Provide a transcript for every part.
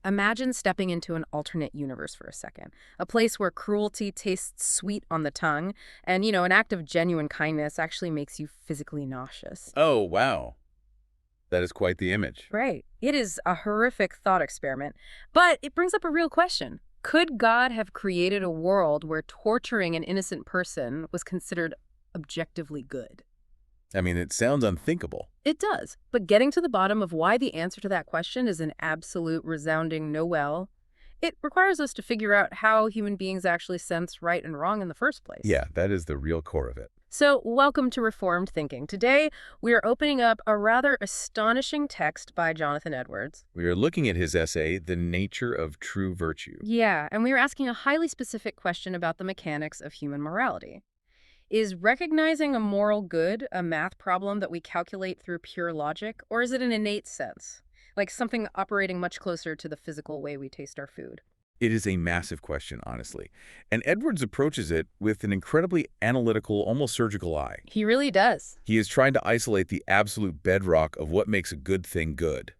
Imagine stepping into an alternate universe for a second, a place where cruelty tastes sweet on the tongue, and, an act of genuine kindness actually makes you physically nauseous. Oh, wow. That is quite the image. Right. It is a horrific thought experiment, but it brings up a real question. Could God have created a world where torturing an innocent person was considered objectively good? I mean, it sounds unthinkable. It does, but getting to the bottom of why the answer to that question is an absolute resounding no well, it requires us to figure out how human beings actually sense right and wrong in the first place. Yeah, that is the real core of it. So, welcome to Reformed Thinking. Today, we are opening up a rather astonishing text by Jonathan Edwards. We are looking at his essay, The Nature of True Virtue. Yeah, and we are asking a highly specific question about the mechanics of human morality. Is recognizing a moral good a math problem that we calculate through pure logic, or is it an innate sense, like something operating much closer to the physical way we taste our food? It is a massive question, honestly. And Edwards approaches it with an incredibly analytical, almost surgical eye. He really does. He is trying to isolate the absolute bedrock of what makes a good thing good.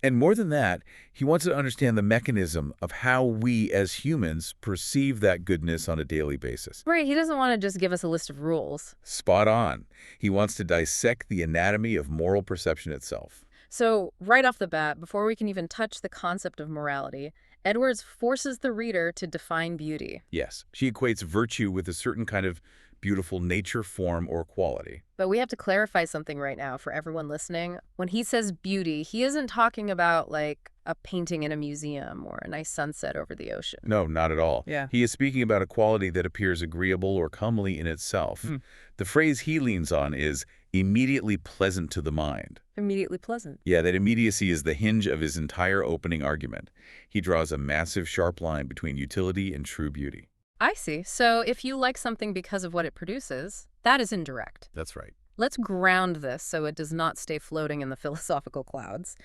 And more than that, he wants to understand the mechanism of how we as humans perceive that goodness on a daily basis. Right, he doesn't want to just give us a list of rules. Spot on. He wants to dissect the anatomy of moral perception itself. So, right off the bat, before we can even touch the concept of morality, Edwards forces the reader to define beauty. Yes, she equates virtue with a certain kind of beautiful nature, form, or quality. But we have to clarify something right now for everyone listening. When he says beauty, he isn't talking about, like, a painting in a museum or a nice sunset over the ocean. No, not at all. Yeah. He is speaking about a quality that appears agreeable or comely in itself. The phrase he leans on is immediately pleasant to the mind. Immediately pleasant. Yeah, that immediacy is the hinge of his entire opening argument. He draws a massive, sharp line between utility and true beauty. I see. So if you like something because of what it produces, that is indirect. That's right. Let's ground this so it does not stay floating in the philosophical clouds.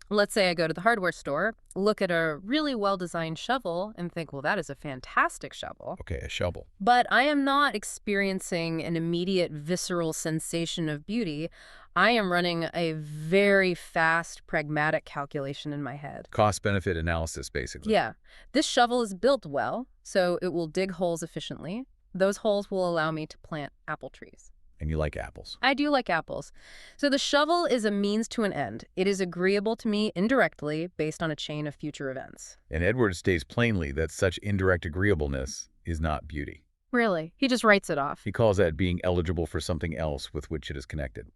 Let's say I go to the hardware store, look at a really well-designed shovel, and think, well, that is a fantastic shovel. Okay, a shovel. But I am not experiencing an immediate visceral sensation of beauty. I am running a very fast, pragmatic calculation in my head. Cost-benefit analysis, basically. Yeah. This shovel is built well, so it will dig holes efficiently. Those holes will allow me to plant apple trees. And you like apples. I do like apples. So the shovel is a means to an end. It is agreeable to me indirectly based on a chain of future events. And Edwards states plainly that such indirect agreeableness is not beauty. Really? He just writes it off. He calls that being eligible for something else with which it is connected.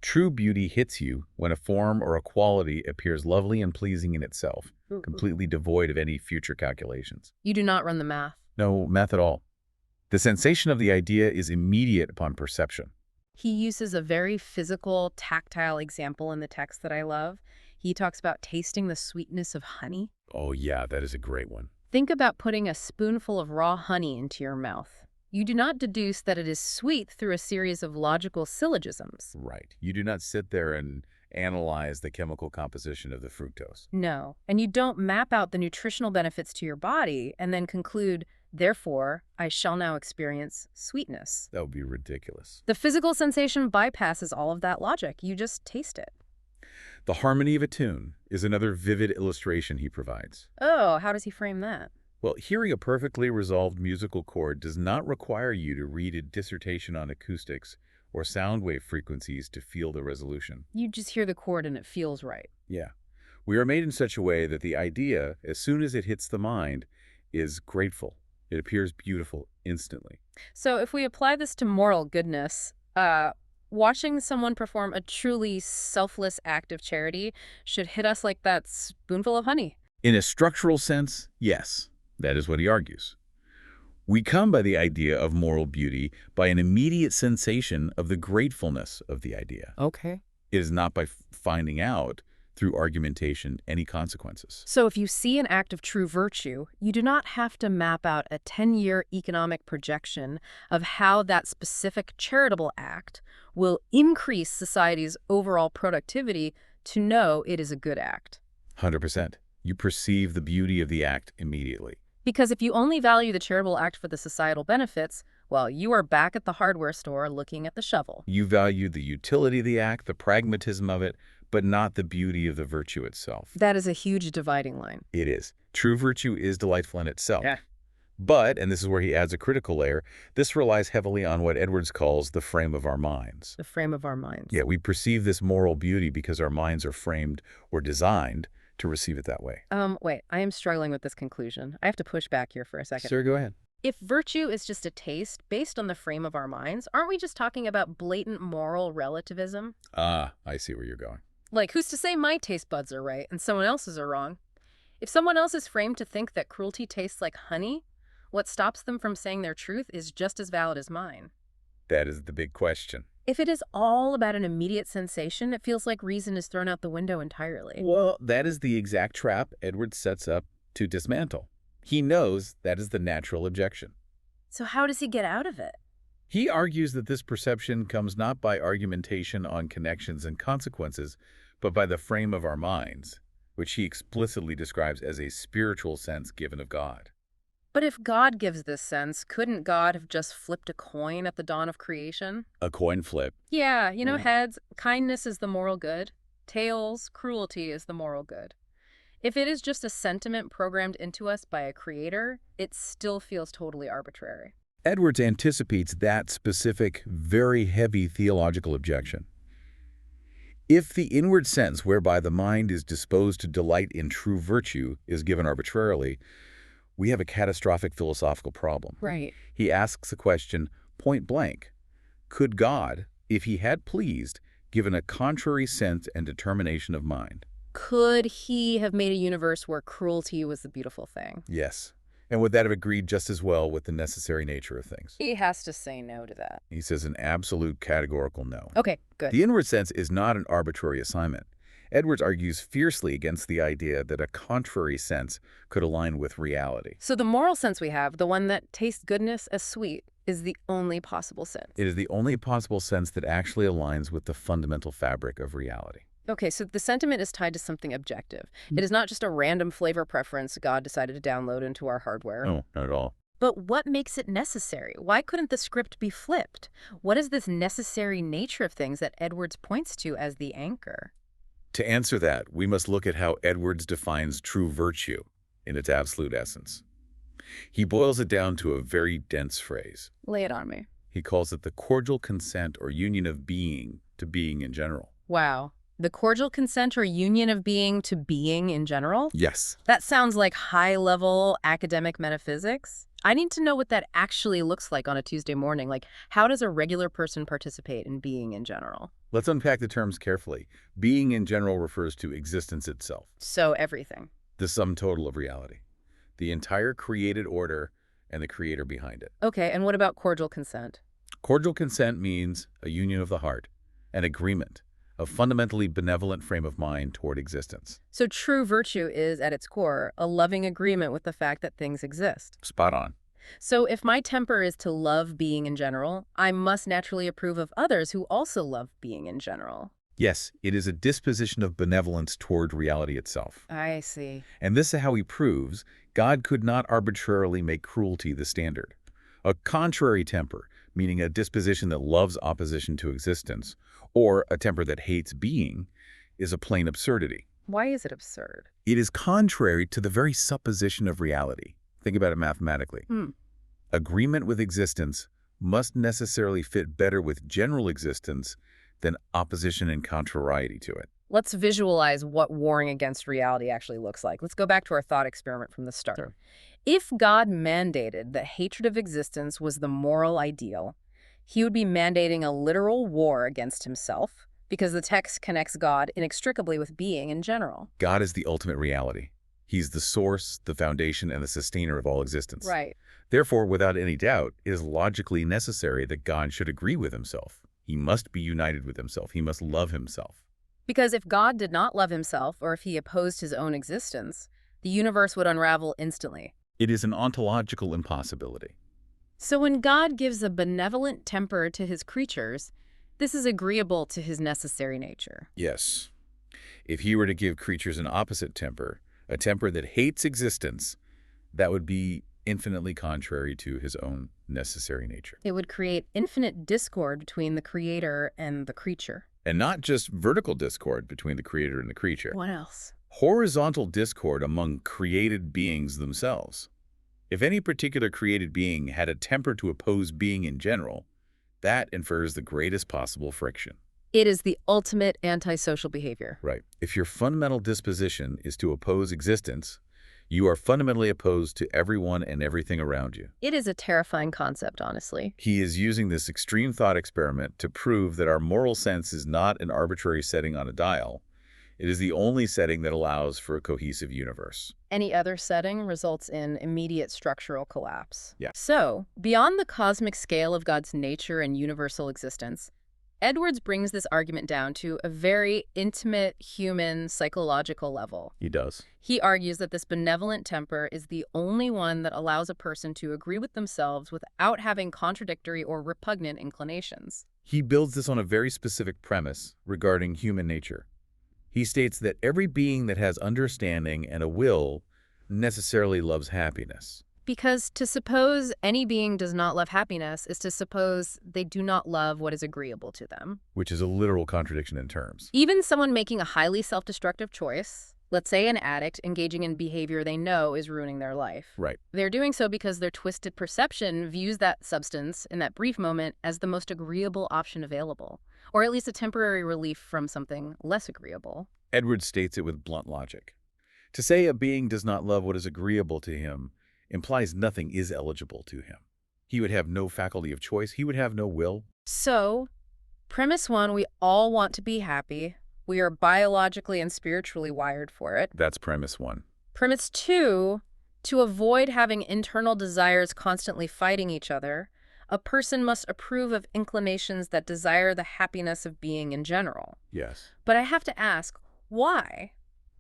True beauty hits you when a form or a quality appears lovely and pleasing in itself, completely devoid of any future calculations. You do not run the math. No math at all. The sensation of the idea is immediate upon perception. He uses a very physical, tactile example in the text that I love. He talks about tasting the sweetness of honey. Oh yeah, that is a great one. Think about putting a spoonful of raw honey into your mouth. You do not deduce that it is sweet through a series of logical syllogisms. Right. You do not sit there and analyze the chemical composition of the fructose. No. And you don't map out the nutritional benefits to your body and then conclude, therefore, I shall now experience sweetness. That would be ridiculous. The physical sensation bypasses all of that logic. You just taste it. The harmony of a tune is another vivid illustration he provides. Oh, how does he frame that? Well, hearing a perfectly resolved musical chord does not require you to read a dissertation on acoustics or sound wave frequencies to feel the resolution. You just hear the chord and it feels right. Yeah. We are made in such a way that the idea, as soon as it hits the mind, is grateful. It appears beautiful instantly. So if we apply this to moral goodness, watching someone perform a truly selfless act of charity should hit us like that spoonful of honey. In a structural sense, yes. That is what he argues. We come by the idea of moral beauty by an immediate sensation of the gratefulness of the idea. Okay. It is not by finding out, through argumentation, any consequences. So if you see an act of true virtue, you do not have to map out a 10-year economic projection of how that specific charitable act will increase society's overall productivity to know it is a good act. 100%. You perceive the beauty of the act immediately. Because if you only value the charitable act for the societal benefits, well, you are back at the hardware store looking at the shovel. You value the utility of the act, the pragmatism of it, but not the beauty of the virtue itself. That is a huge dividing line. It is. True virtue is delightful in itself. Yeah. But, and this is where he adds a critical layer, this relies heavily on what Edwards calls the frame of our minds. The frame of our minds. Yeah, we perceive this moral beauty because our minds are framed or designed to receive it that way. Wait, I am struggling with this conclusion. I have to push back here for a second. Sir, go ahead. If virtue is just a taste based on the frame of our minds, aren't we just talking about blatant moral relativism? Ah, I see where you're going. Like, who's to say my taste buds are right and someone else's are wrong? If someone else is framed to think that cruelty tastes like honey, what stops them from saying their truth is just as valid as mine. That is the big question. If it is all about an immediate sensation, it feels like reason is thrown out the window entirely. Well, that is the exact trap Edwards sets up to dismantle. He knows that is the natural objection. So how does he get out of it? He argues that this perception comes not by argumentation on connections and consequences, but by the frame of our minds, which he explicitly describes as a spiritual sense given of God. But if God gives this sense, couldn't God have just flipped a coin at the dawn of creation? A coin flip. Yeah, heads, kindness is the moral good. Tails, cruelty is the moral good. If it is just a sentiment programmed into us by a creator, it still feels totally arbitrary. Edwards anticipates that specific, very heavy theological objection. If the inward sense whereby the mind is disposed to delight in true virtue is given arbitrarily, we have a catastrophic philosophical problem. Right. He asks the question, point blank, could God, if he had pleased, given a contrary sense and determination of mind? Could he have made a universe where cruelty was the beautiful thing? Yes. And would that have agreed just as well with the necessary nature of things? He has to say no to that. He says an absolute categorical no. Okay, good. The inward sense is not an arbitrary assignment. Edwards argues fiercely against the idea that a contrary sense could align with reality. So the moral sense we have, the one that tastes goodness as sweet, is the only possible sense. It is the only possible sense that actually aligns with the fundamental fabric of reality. Okay, so the sentiment is tied to something objective. It is not just a random flavor preference God decided to download into our hardware. No, not at all. But what makes it necessary? Why couldn't the script be flipped? What is this necessary nature of things that Edwards points to as the anchor? To answer that, we must look at how Edwards defines true virtue in its absolute essence. He boils it down to a very dense phrase. Lay it on me. He calls it the cordial consent or union of being to being in general. Wow. The cordial consent or union of being to being in general? Yes. That sounds like high-level academic metaphysics. I need to know what that actually looks like on a Tuesday morning. Like, how does a regular person participate in being in general? Let's unpack the terms carefully. Being in general refers to existence itself, So everything. the sum total of reality, the entire created order and the creator behind it. Okay, and what about cordial consent? Cordial consent means a union of the heart, an agreement, a fundamentally benevolent frame of mind toward existence. So true virtue is, at its core, a loving agreement with the fact that things exist. Spot on. So if my temper is to love being in general, I must naturally approve of others who also love being in general. Yes, it is a disposition of benevolence toward reality itself. I see. And this is how he proves God could not arbitrarily make cruelty the standard. A contrary temper, meaning a disposition that loves opposition to existence, or a temper that hates being, is a plain absurdity. Why is it absurd? It is contrary to the very supposition of reality. Think about it mathematically. Agreement with existence must necessarily fit better with general existence than opposition and contrariety to it. Let's visualize what warring against reality actually looks like. Let's go back to our thought experiment from the start. Sure. If God mandated that hatred of existence was the moral ideal, he would be mandating a literal war against himself, because the text connects God inextricably with being in general. God is the ultimate reality. He's the source, the foundation, and the sustainer of all existence. Right. Therefore, without any doubt, it is logically necessary that God should agree with himself. He must be united with himself. He must love himself. Because if God did not love himself, or if he opposed his own existence, the universe would unravel instantly. It is an ontological impossibility. So when God gives a benevolent temper to his creatures, this is agreeable to his necessary nature. Yes. If he were to give creatures an opposite temper, a temper that hates existence, that would be infinitely contrary to his own necessary nature. It would create infinite discord between the creator and the creature. And not just vertical discord between the creator and the creature. What else? Horizontal discord among created beings themselves. If any particular created being had a temper to oppose being in general, that infers the greatest possible friction. It is the ultimate antisocial behavior. Right. If your fundamental disposition is to oppose existence, you are fundamentally opposed to everyone and everything around you. It is a terrifying concept, honestly. He is using this extreme thought experiment to prove that our moral sense is not an arbitrary setting on a dial. It is the only setting that allows for a cohesive universe. Any other setting results in immediate structural collapse. Yeah. So, beyond the cosmic scale of God's nature and universal existence, Edwards brings this argument down to a very intimate human psychological level. He does. He argues that this benevolent temper is the only one that allows a person to agree with themselves without having contradictory or repugnant inclinations. He builds this on a very specific premise regarding human nature. He states that every being that has understanding and a will necessarily loves happiness. Because to suppose any being does not love happiness is to suppose they do not love what is agreeable to them. Which is a literal contradiction in terms. Even someone making a highly self-destructive choice, let's say an addict engaging in behavior they know is ruining their life. Right. They're doing so because their twisted perception views that substance in that brief moment as the most agreeable option available, or at least a temporary relief from something less agreeable. Edwards states it with blunt logic. To say a being does not love what is agreeable to him implies nothing is eligible to him. He would have no faculty of choice. He would have no will. So, premise one, we all want to be happy. We are biologically and spiritually wired for it. That's premise one. Premise two, to avoid having internal desires constantly fighting each other, a person must approve of inclinations that desire the happiness of being in general. Yes. But I have to ask, why?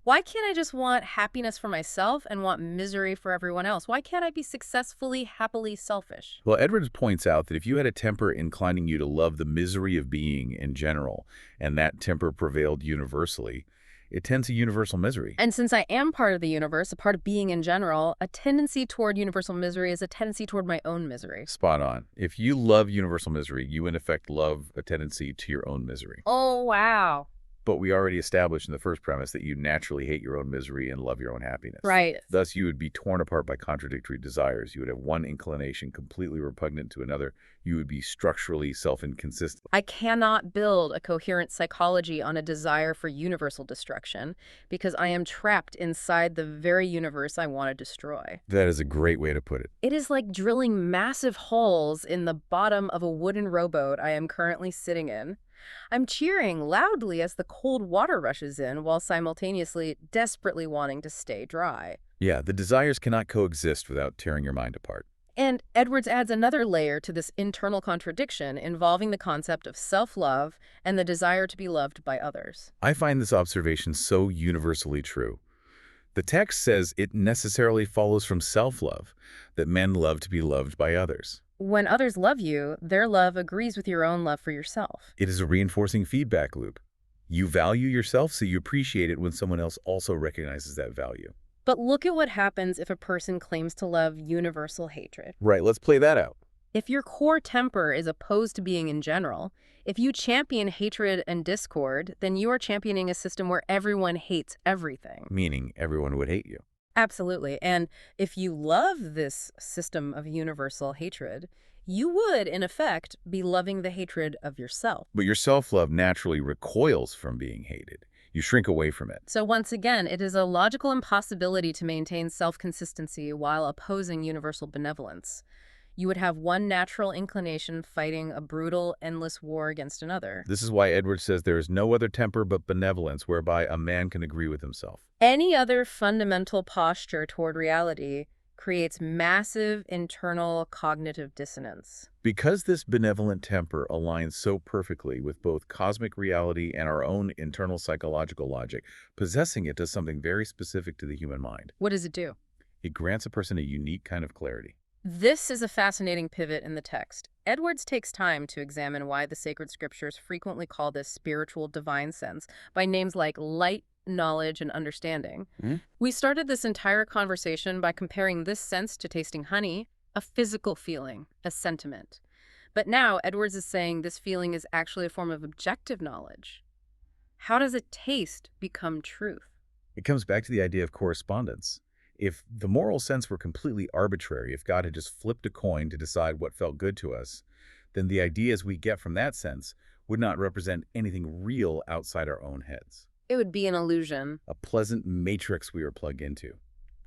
Why can't I just want happiness for myself and want misery for everyone else? Why can't I be successfully, happily selfish? Well, Edwards points out that if you had a temper inclining you to love the misery of being in general, and that temper prevailed universally, it tends to universal misery. And since I am part of the universe, a part of being in general, a tendency toward universal misery is a tendency toward my own misery. Spot on. If you love universal misery, you in effect love a tendency to your own misery. Oh, wow. But we already established in the first premise that you naturally hate your own misery and love your own happiness. Right. Thus, you would be torn apart by contradictory desires. You would have one inclination completely repugnant to another. You would be structurally self-inconsistent. I cannot build a coherent psychology on a desire for universal destruction because I am trapped inside the very universe I want to destroy. That is a great way to put it. It is like drilling massive holes in the bottom of a wooden rowboat I am currently sitting in. I'm cheering loudly as the cold water rushes in while simultaneously desperately wanting to stay dry. Yeah, the desires cannot coexist without tearing your mind apart. And Edwards adds another layer to this internal contradiction involving the concept of self-love and the desire to be loved by others. I find this observation so universally true. The text says it necessarily follows from self-love that men love to be loved by others. When others love you, their love agrees with your own love for yourself. It is a reinforcing feedback loop. You value yourself, so you appreciate it when someone else also recognizes that value. But look at what happens if a person claims to love universal hatred. Right, let's play that out. If your core temper is opposed to being in general, if you champion hatred and discord, then you are championing a system where everyone hates everything. Meaning everyone would hate you. Absolutely. And if you love this system of universal hatred, you would, in effect, be loving the hatred of yourself. But your self-love naturally recoils from being hated. You shrink away from it. So once again, it is a logical impossibility to maintain self-consistency while opposing universal benevolence. You would have one natural inclination fighting a brutal, endless war against another. This is why Edwards says there is no other temper but benevolence whereby a man can agree with himself. Any other fundamental posture toward reality creates massive internal cognitive dissonance. Because this benevolent temper aligns so perfectly with both cosmic reality and our own internal psychological logic, possessing it does something very specific to the human mind. What does it do? It grants a person a unique kind of clarity. This is a fascinating pivot in the text. Edwards takes time to examine why the sacred scriptures frequently call this spiritual divine sense by names like light, knowledge, and understanding. We started this entire conversation by comparing this sense to tasting honey, a physical feeling, a sentiment. But now Edwards is saying this feeling is actually a form of objective knowledge. How does a taste become truth? It comes back to the idea of correspondence. If the moral sense were completely arbitrary, if God had just flipped a coin to decide what felt good to us, then the ideas we get from that sense would not represent anything real outside our own heads. It would be an illusion. A pleasant matrix we were plugged into,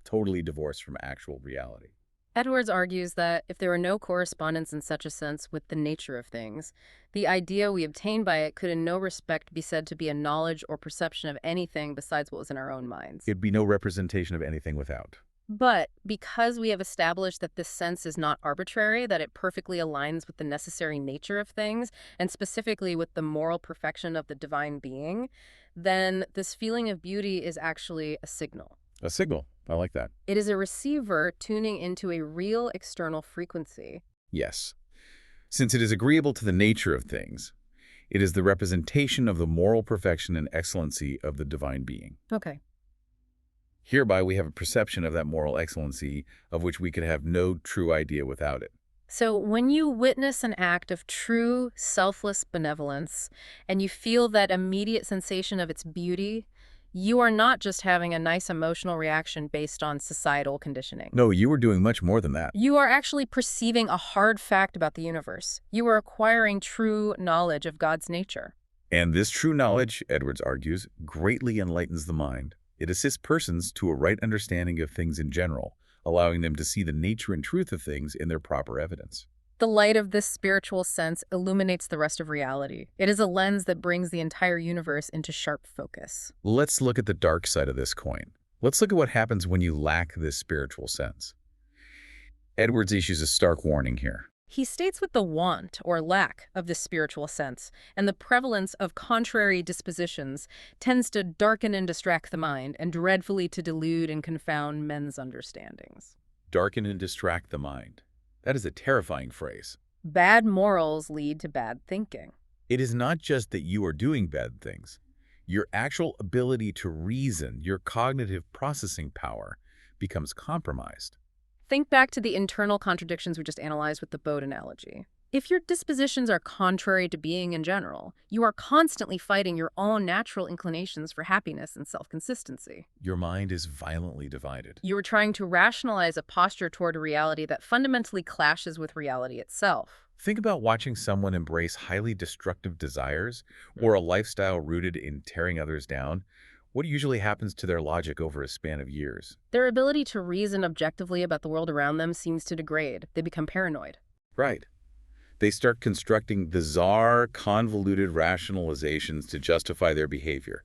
totally divorced from actual reality. Edwards argues that if there were no correspondence in such a sense with the nature of things, the idea we obtain by it could in no respect be said to be a knowledge or perception of anything besides what was in our own minds. It'd be no representation of anything without. But because we have established that this sense is not arbitrary, that it perfectly aligns with the necessary nature of things, and specifically with the moral perfection of the divine being, then this feeling of beauty is actually a signal. A signal. I like that. It is a receiver tuning into a real external frequency. Yes. Since it is agreeable to the nature of things, it is the representation of the moral perfection and excellency of the divine being. Okay. Hereby, we have a perception of that moral excellency of which we could have no true idea without it. So when you witness an act of true, selfless benevolence, and you feel that immediate sensation of its beauty, you are not just having a nice emotional reaction based on societal conditioning. No, you were doing much more than that. You are actually perceiving a hard fact about the universe. You are acquiring true knowledge of God's nature. And this true knowledge, Edwards argues, greatly enlightens the mind. It assists persons to a right understanding of things in general, allowing them to see the nature and truth of things in their proper evidence. The light of this spiritual sense illuminates the rest of reality. It is a lens that brings the entire universe into sharp focus. Let's look at the dark side of this coin. Let's look at what happens when you lack this spiritual sense. Edwards issues a stark warning here. He states with the want or lack of this spiritual sense and the prevalence of contrary dispositions tends to darken and distract the mind and dreadfully to delude and confound men's understandings. Darken and distract the mind. That is a terrifying phrase. Bad morals lead to bad thinking. It is not just that you are doing bad things. Your actual ability to reason, your cognitive processing power, becomes compromised. Think back to the internal contradictions we just analyzed with the boat analogy. If your dispositions are contrary to being in general, you are constantly fighting your own natural inclinations for happiness and self-consistency. Your mind is violently divided. You are trying to rationalize a posture toward a reality that fundamentally clashes with reality itself. Think about watching someone embrace highly destructive desires or a lifestyle rooted in tearing others down. What usually happens to their logic over a span of years? Their ability to reason objectively about the world around them seems to degrade. They become paranoid. Right. They start constructing bizarre, convoluted rationalizations to justify their behavior.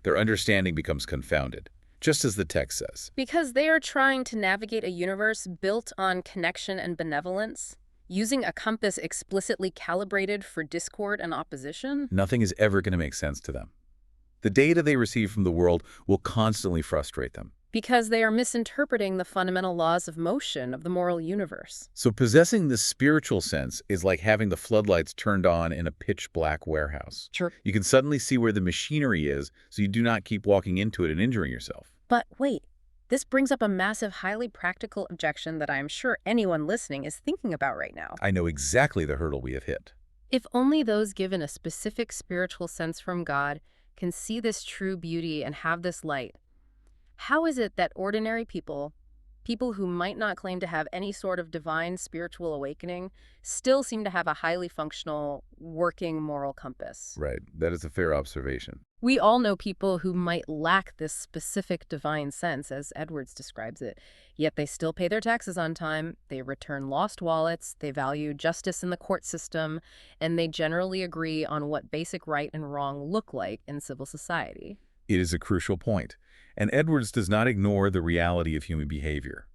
Their understanding becomes confounded, just as the text says. Because they are trying to navigate a universe built on connection and benevolence, using a compass explicitly calibrated for discord and opposition. Nothing is ever going to make sense to them. The data they receive from the world will constantly frustrate them. Because they are misinterpreting the fundamental laws of motion of the moral universe. So possessing this spiritual sense is like having the floodlights turned on in a pitch-black warehouse. Sure. You can suddenly see where the machinery is, so you do not keep walking into it and injuring yourself. But wait, this brings up a massive, highly practical objection that I am sure anyone listening is thinking about right now. I know exactly the hurdle we have hit. If only those given a specific spiritual sense from God can see this true beauty and have this light, how is it that ordinary people, people who might not claim to have any sort of divine spiritual awakening, still seem to have a highly functional, working moral compass? Right. That is a fair observation. We all know people who might lack this specific divine sense, as Edwards describes it, yet they still pay their taxes on time, they return lost wallets, they value justice in the court system, and they generally agree on what basic right and wrong look like in civil society. It is a crucial point, and Edwards does not ignore the reality of human behavior.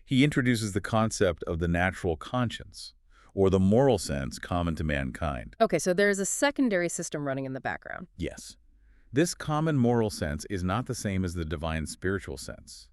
He introduces the concept of the natural conscience, or the moral sense common to mankind. Okay, so there's a secondary system running in the background. Yes. This common moral sense is not the same as the divine spiritual sense,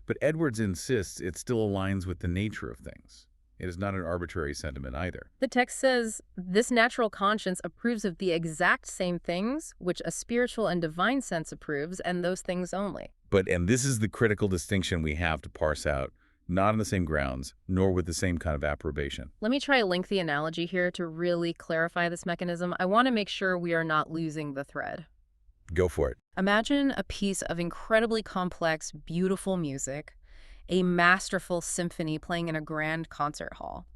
but Edwards insists it still aligns with the nature of things. It is not an arbitrary sentiment either. The text says, this natural conscience approves of the exact same things which a spiritual and divine sense approves, and those things only. And this is the critical distinction we have to parse out not on the same grounds, nor with the same kind of approbation. Let me try a lengthy analogy here to really clarify this mechanism. I want to make sure we are not losing the thread. Go for it. Imagine a piece of incredibly complex, beautiful music, a masterful symphony playing in a grand concert hall.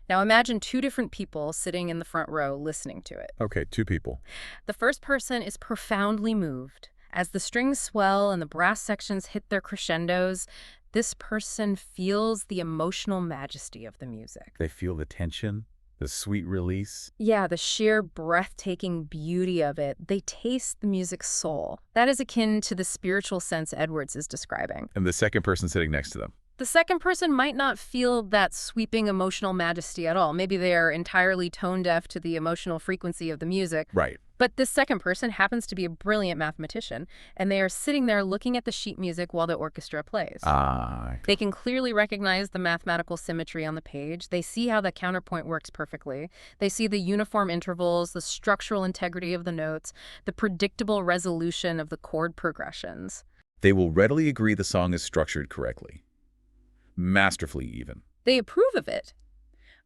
Now imagine two different people sitting in the front row listening to it. Okay, two people. The first person is profoundly moved. As the strings swell and the brass sections hit their crescendos, this person feels the emotional majesty of the music. They feel the tension, the sweet release. Yeah, the sheer breathtaking beauty of it. They taste the music's soul. That is akin to the spiritual sense Edwards is describing. And the second person sitting next to them. The second person might not feel that sweeping emotional majesty at all. Maybe they are entirely tone deaf to the emotional frequency of the music. Right. But this second person happens to be a brilliant mathematician, and they are sitting there looking at the sheet music while the orchestra plays. Ah. They can clearly recognize the mathematical symmetry on the page. They see how the counterpoint works perfectly. They see the uniform intervals, the structural integrity of the notes, the predictable resolution of the chord progressions. They will readily agree the song is structured correctly. Masterfully, even. They approve of it,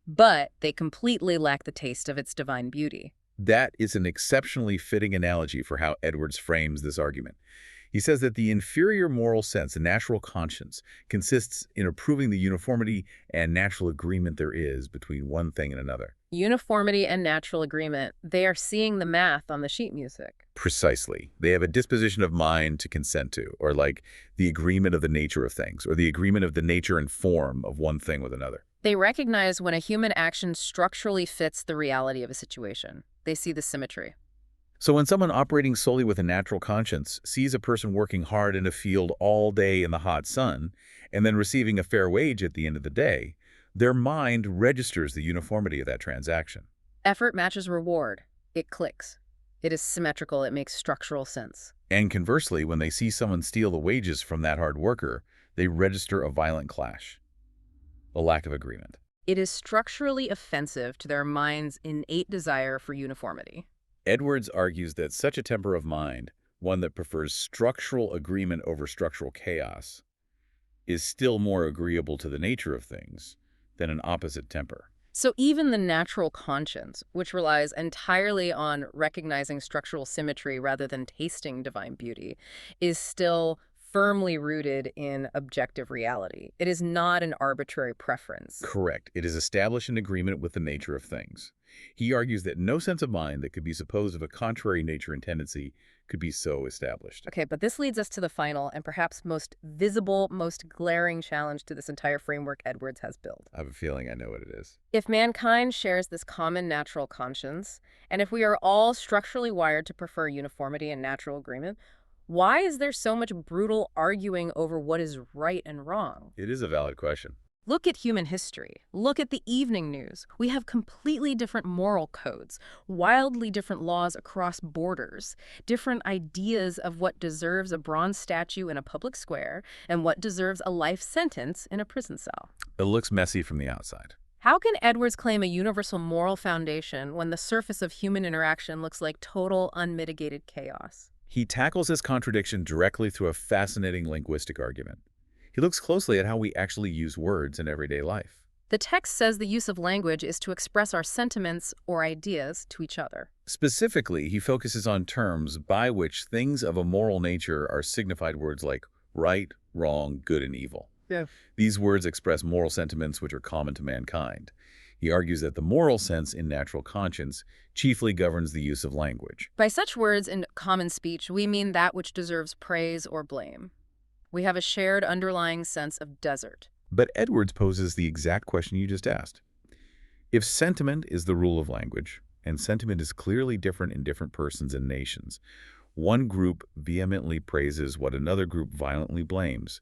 but they completely lack the taste of its divine beauty. That is an exceptionally fitting analogy for how Edwards frames this argument. He says that the inferior moral sense, the natural conscience, consists in approving the uniformity and natural agreement there is between one thing and another. Uniformity and natural agreement. They are seeing the math on the sheet music. Precisely. They have a disposition of mind to consent to, or like the agreement of the nature of things, or the agreement of the nature and form of one thing with another. They recognize when a human action structurally fits the reality of a situation. They see the symmetry. So when someone operating solely with a natural conscience sees a person working hard in a field all day in the hot sun and then receiving a fair wage at the end of the day, their mind registers the uniformity of that transaction. Effort matches reward. It clicks. It is symmetrical. It makes structural sense. And conversely, when they see someone steal the wages from that hard worker, they register a violent clash, a lack of agreement. It is structurally offensive to their mind's innate desire for uniformity. Edwards argues that such a temper of mind, one that prefers structural agreement over structural chaos, is still more agreeable to the nature of things than an opposite temper. So even the natural conscience, which relies entirely on recognizing structural symmetry rather than tasting divine beauty, is still firmly rooted in objective reality. It is not an arbitrary preference. Correct. It is established in agreement with the nature of things. He argues that no sense of mind that could be supposed of a contrary nature and tendency could be so established. Okay, but this leads us to the final and perhaps most visible, most glaring challenge to this entire framework Edwards has built. I have a feeling I know what it is. If mankind shares this common natural conscience, and if we are all structurally wired to prefer uniformity and natural agreement, why is there so much brutal arguing over what is right and wrong? It is a valid question. Look at human history. Look at the evening news. We have completely different moral codes, wildly different laws across borders, different ideas of what deserves a bronze statue in a public square and what deserves a life sentence in a prison cell. It looks messy from the outside. How can Edwards claim a universal moral foundation when the surface of human interaction looks like total, unmitigated chaos? He tackles this contradiction directly through a fascinating linguistic argument. He looks closely at how we actually use words in everyday life. The text says the use of language is to express our sentiments or ideas to each other. Specifically, he focuses on terms by which things of a moral nature are signified words like right, wrong, good, and evil. Yeah. These words express moral sentiments which are common to mankind. He argues that the moral sense in natural conscience chiefly governs the use of language. By such words in common speech, we mean that which deserves praise or blame. We have a shared underlying sense of desert. But Edwards poses the exact question you just asked. If sentiment is the rule of language, and sentiment is clearly different in different persons and nations, one group vehemently praises what another group violently blames,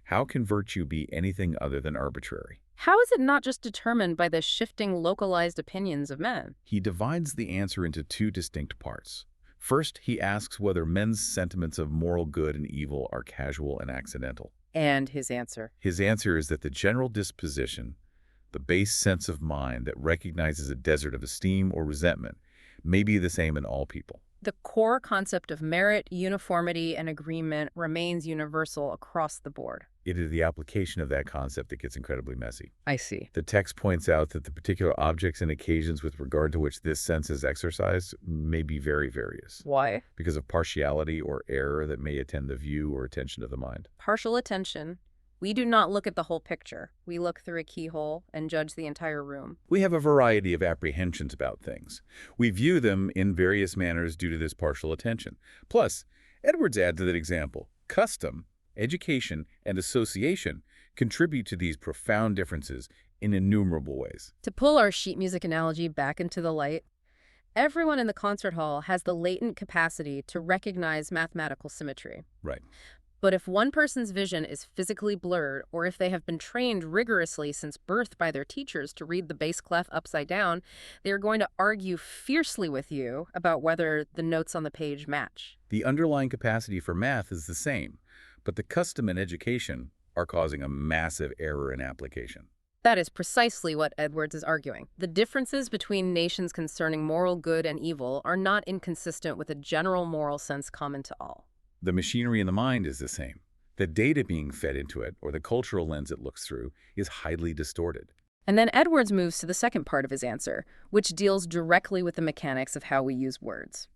how can virtue be anything other than arbitrary? How is it not just determined by the shifting localized opinions of men? He divides the answer into two distinct parts. First, he asks whether men's sentiments of moral good and evil are casual and accidental. And his answer? His answer is that the general disposition, the base sense of mind that recognizes a desert of esteem or resentment, may be the same in all people. The core concept of merit, uniformity, and agreement remains universal across the board. it is the application of that concept that gets incredibly messy. I see. The text points out that the particular objects and occasions with regard to which this sense is exercised may be very various Why? because of partiality or error that may attend the view or attention of the mind. Partial attention. We do not look at the whole picture. We look through a keyhole and judge the entire room. We have a variety of apprehensions about things. We view them in various manners due to this partial attention. Plus, Edwards adds to that example, custom, education, and association contribute to these profound differences in innumerable ways. To pull our sheet music analogy back into the light, everyone in the concert hall has the latent capacity to recognize mathematical symmetry. Right. But if one person's vision is physically blurred, or if they have been trained rigorously since birth by their teachers to read the bass clef upside down, they are going to argue fiercely with you about whether the notes on the page match. The underlying capacity for math is the same, but the custom and education are causing a massive error in application. That is precisely what Edwards is arguing. The differences between nations concerning moral good and evil are not inconsistent with a general moral sense common to all. The machinery in the mind is the same. The data being fed into it, or the cultural lens it looks through, is highly distorted. And then Edwards moves to the second part of his answer, which deals directly with the mechanics of how we use words.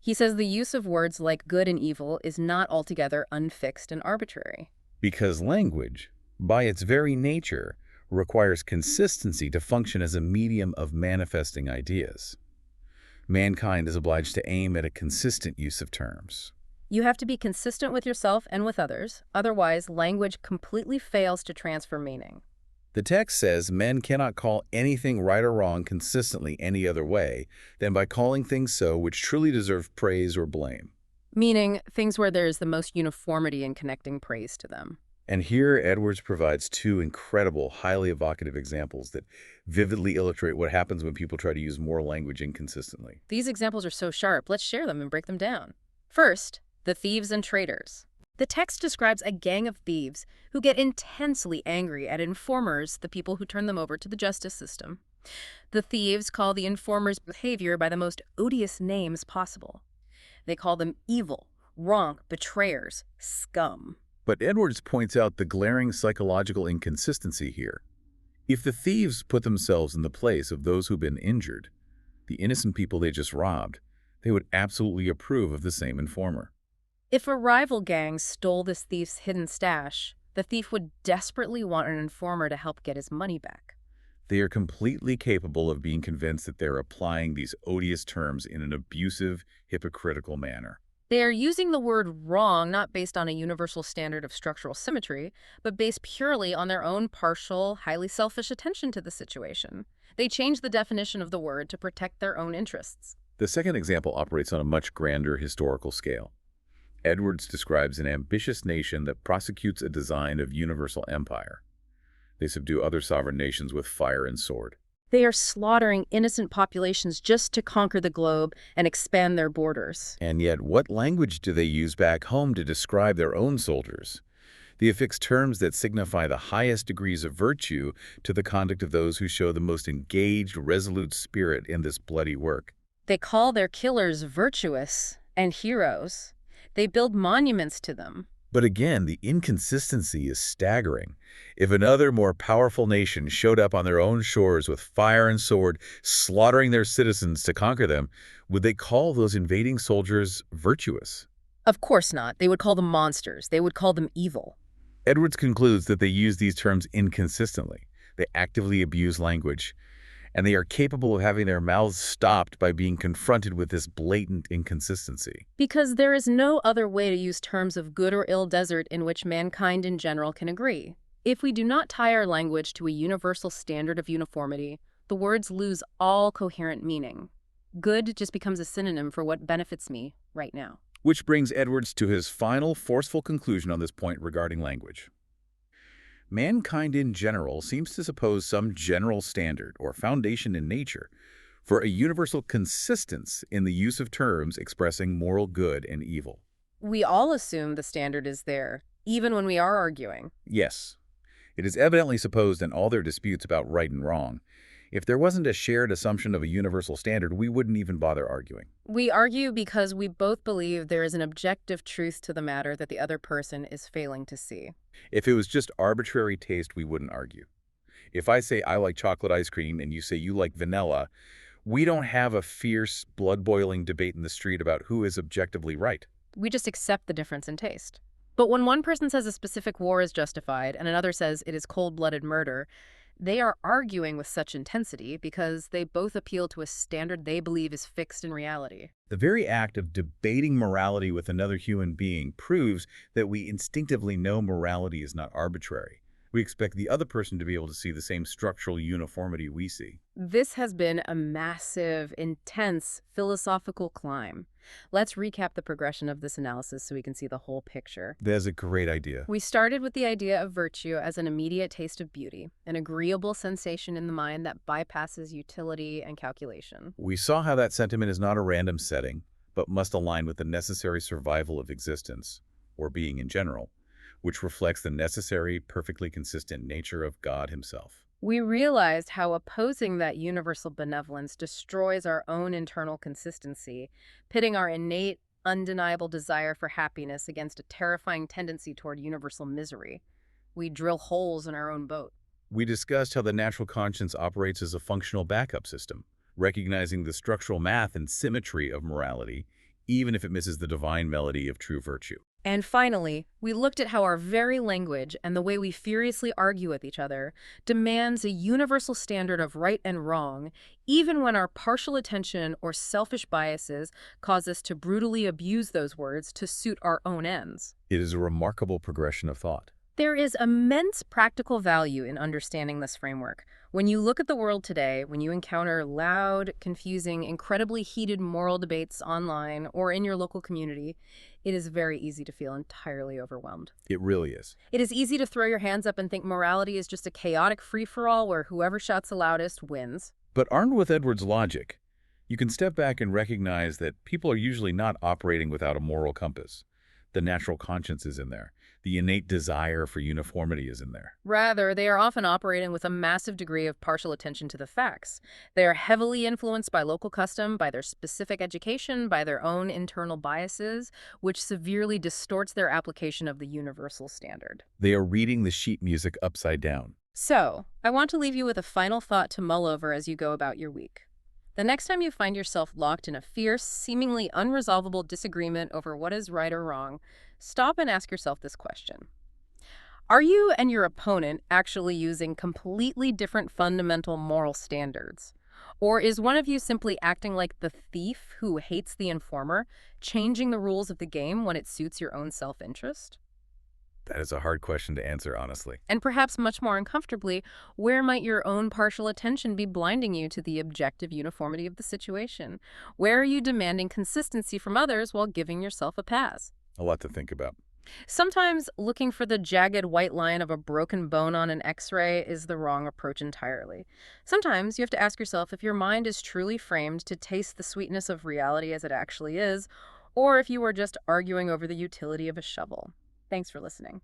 He says the use of words like good and evil is not altogether unfixed and arbitrary. Because language, by its very nature, requires consistency to function as a medium of manifesting ideas. Mankind is obliged to aim at a consistent use of terms. You have to be consistent with yourself and with others, otherwise language completely fails to transfer meaning. The text says men cannot call anything right or wrong consistently any other way than by calling things so which truly deserve praise or blame. Meaning things where there is the most uniformity in connecting praise to them. And here Edwards provides two incredible, highly evocative examples that vividly illustrate what happens when people try to use moral language inconsistently. These examples are so sharp, let's share them and break them down. First, the thieves and traitors. The text describes a gang of thieves who get intensely angry at informers, the people who turn them over to the justice system. The thieves call the informers' behavior by the most odious names possible. They call them evil, wrong, betrayers, scum. But Edwards points out the glaring psychological inconsistency here. If the thieves put themselves in the place of those who've been injured, the innocent people they just robbed, they would absolutely approve of the same informer. If a rival gang stole this thief's hidden stash, the thief would desperately want an informer to help get his money back. They are completely capable of being convinced that they're applying these odious terms in an abusive, hypocritical manner. They are using the word wrong not based on a universal standard of structural symmetry, but based purely on their own partial, highly selfish attention to the situation. They change the definition of the word to protect their own interests. The second example operates on a much grander historical scale. Edwards describes an ambitious nation that prosecutes a design of universal empire. They subdue other sovereign nations with fire and sword. They are slaughtering innocent populations just to conquer the globe and expand their borders. And yet, what language do they use back home to describe their own soldiers? They affix terms that signify the highest degrees of virtue to the conduct of those who show the most engaged, resolute spirit in this bloody work. They call their killers virtuous and heroes. They build monuments to them. But again, the inconsistency is staggering. If another, more powerful nation showed up on their own shores with fire and sword, slaughtering their citizens to conquer them, would they call those invading soldiers virtuous? Of course not. They would call them monsters. They would call them evil. Edwards concludes that they use these terms inconsistently. They actively abuse language, and they are capable of having their mouths stopped by being confronted with this blatant inconsistency. Because there is no other way to use terms of good or ill desert in which mankind in general can agree. If we do not tie our language to a universal standard of uniformity, the words lose all coherent meaning. Good just becomes a synonym for what benefits me right now. Which brings Edwards to his final forceful conclusion on this point regarding language. Mankind in general seems to suppose some general standard or foundation in nature for a universal consistence in the use of terms expressing moral good and evil. We all assume the standard is there, even when we are arguing. Yes, it is evidently supposed in all their disputes about right and wrong. If there wasn't a shared assumption of a universal standard, we wouldn't even bother arguing. We argue because we both believe there is an objective truth to the matter that the other person is failing to see. If it was just arbitrary taste, we wouldn't argue. If I say I like chocolate ice cream and you say you like vanilla, we don't have a fierce, blood-boiling debate in the street about who is objectively right. We just accept the difference in taste. But when one person says a specific war is justified and another says it is cold-blooded murder, they are arguing with such intensity because they both appeal to a standard they believe is fixed in reality. The very act of debating morality with another human being proves that we instinctively know morality is not arbitrary. We expect the other person to be able to see the same structural uniformity we see. This has been a massive, intense philosophical climb. Let's recap the progression of this analysis so we can see the whole picture. That's a great idea. We started with the idea of virtue as an immediate taste of beauty, an agreeable sensation in the mind that bypasses utility and calculation. We saw how that sentiment is not a random setting, but must align with the necessary survival of existence, or being in general, which reflects the necessary, perfectly consistent nature of God himself. We realized how opposing that universal benevolence destroys our own internal consistency, pitting our innate, undeniable desire for happiness against a terrifying tendency toward universal misery. We drill holes in our own boat. We discussed how the natural conscience operates as a functional backup system, recognizing the structural math and symmetry of morality, even if it misses the divine melody of true virtue. And finally, we looked at how our very language and the way we furiously argue with each other demands a universal standard of right and wrong, even when our partial attention or selfish biases cause us to brutally abuse those words to suit our own ends. It is a remarkable progression of thought. There is immense practical value in understanding this framework. When you look at the world today, when you encounter loud, confusing, incredibly heated moral debates online or in your local community, it is very easy to feel entirely overwhelmed. It really is. It is easy to throw your hands up and think morality is just a chaotic free-for-all where whoever shouts the loudest wins. But armed with Edwards' logic, you can step back and recognize that people are usually not operating without a moral compass. The natural conscience is in there. The innate desire for uniformity is in there. Rather, they are often operating with a massive degree of partial attention to the facts. They are heavily influenced by local custom, by their specific education, by their own internal biases, which severely distorts their application of the universal standard. They are reading the sheet music upside down. So, I want to leave you with a final thought to mull over as you go about your week. The next time you find yourself locked in a fierce, seemingly unresolvable disagreement over what is right or wrong, stop and ask yourself this question. Are you and your opponent actually using completely different fundamental moral standards? Or is one of you simply acting like the thief who hates the informer, changing the rules of the game when it suits your own self-interest? That is a hard question to answer, honestly. And perhaps much more uncomfortably, where might your own partial attention be blinding you to the objective uniformity of the situation? Where are you demanding consistency from others while giving yourself a pass? A lot to think about. Sometimes looking for the jagged white line of a broken bone on an X-ray is the wrong approach entirely. Sometimes you have to ask yourself if your mind is truly framed to taste the sweetness of reality as it actually is, or if you are just arguing over the utility of a shovel. Thanks for listening.